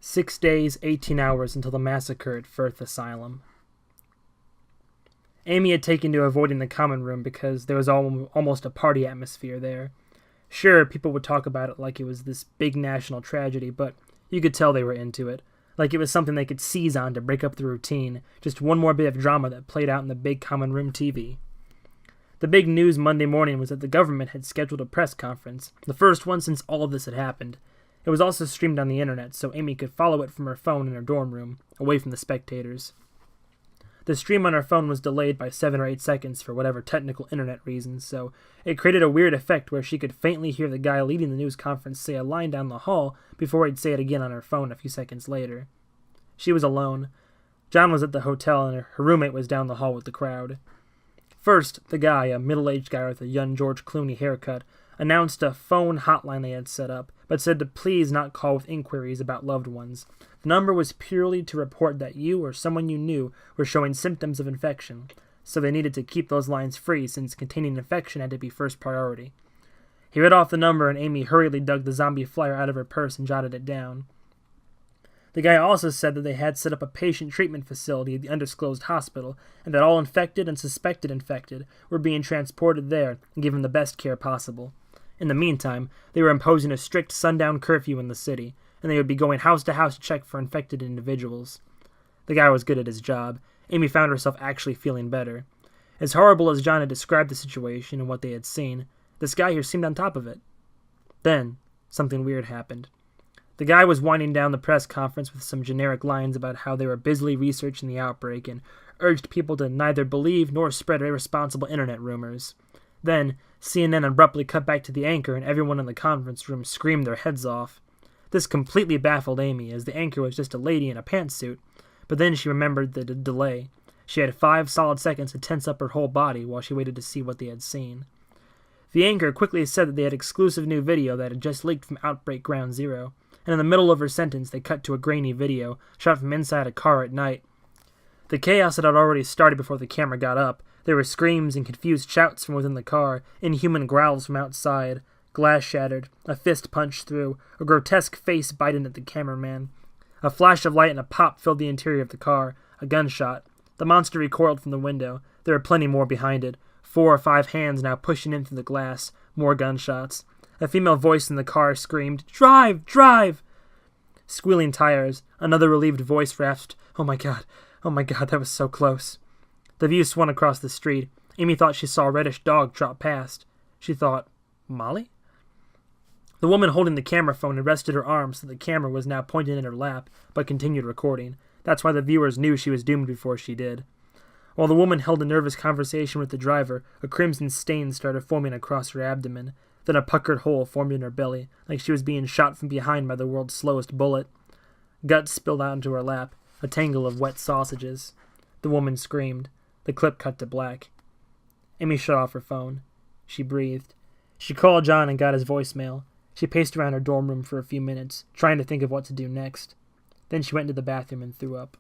6 days, 18 hours until the massacre at Ffirth Asylum. Amy had taken to avoiding the common room because there was almost a party atmosphere there. Sure, people would talk about it like it was this big national tragedy, but you could tell they were into it. Like it was something they could seize on to break up the routine, just one more bit of drama that played out in the big common room TV. The big news Monday morning was that the government had scheduled a press conference, the first one since all of this had happened. It was also streamed on the internet, so Amy could follow it from her phone in her dorm room, away from the spectators. The stream on her phone was delayed by 7 or 8 seconds for whatever technical internet reasons, so it created a weird effect where she could faintly hear the guy leading the news conference say a line down the hall before he'd say it again on her phone a few seconds later. She was alone. John was at the hotel and her roommate was down the hall with the crowd. First, the guy, a middle-aged guy with a young George Clooney haircut, announced a phone hotline they had set up, but said to please not call with inquiries about loved ones. The number was purely to report that you or someone you knew were showing symptoms of infection, so they needed to keep those lines free since containing infection had to be first priority. He read off the number and Amy hurriedly dug the zombie flyer out of her purse and jotted it down. The guy also said that they had set up a patient treatment facility at the undisclosed hospital, and that all infected and suspected infected were being transported there and given the best care possible. In the meantime, they were imposing a strict sundown curfew in the city, and they would be going house to house to check for infected individuals. The guy was good at his job. Amy found herself actually feeling better. As horrible as John had described the situation and what they had seen, this guy here seemed on top of it. Then, something weird happened. The guy was winding down the press conference with some generic lines about how they were busily researching the outbreak and urged people to neither believe nor spread irresponsible internet rumors. Then, CNN abruptly cut back to the anchor and everyone in the conference room screamed their heads off. This completely baffled Amy, as the anchor was just a lady in a pantsuit, but then she remembered the delay. She had 5 solid seconds to tense up her whole body while she waited to see what they had seen. The anchor quickly said that they had exclusive new video that had just leaked from Outbreak Ground Zero, and in the middle of her sentence they cut to a grainy video, shot from inside a car at night. The chaos had already started before the camera got up. There were screams and confused shouts from within the car, inhuman growls from outside, glass shattered, a fist punched through, a grotesque face biting at the cameraman. A flash of light and a pop filled the interior of the car, a gunshot. The monster recoiled from the window. There were plenty more behind it, 4 or 5 hands now pushing in through the glass, more gunshots. A female voice in the car screamed, "Drive! Drive!" Squealing tires, another relieved voice rasped, oh my god, that was so close." The view swung across the street. Amy thought she saw a reddish dog trot past. She thought, Molly? The woman holding the camera phone had rested her arm so the camera was now pointed in her lap, but continued recording. That's why the viewers knew she was doomed before she did. While the woman held a nervous conversation with the driver, a crimson stain started forming across her abdomen. Then a puckered hole formed in her belly, like she was being shot from behind by the world's slowest bullet. Guts spilled out into her lap, a tangle of wet sausages. The woman screamed. The clip cut to black. Amy shut off her phone. She breathed. She called John and got his voicemail. She paced around her dorm room for a few minutes, trying to think of what to do next. Then she went into the bathroom and threw up.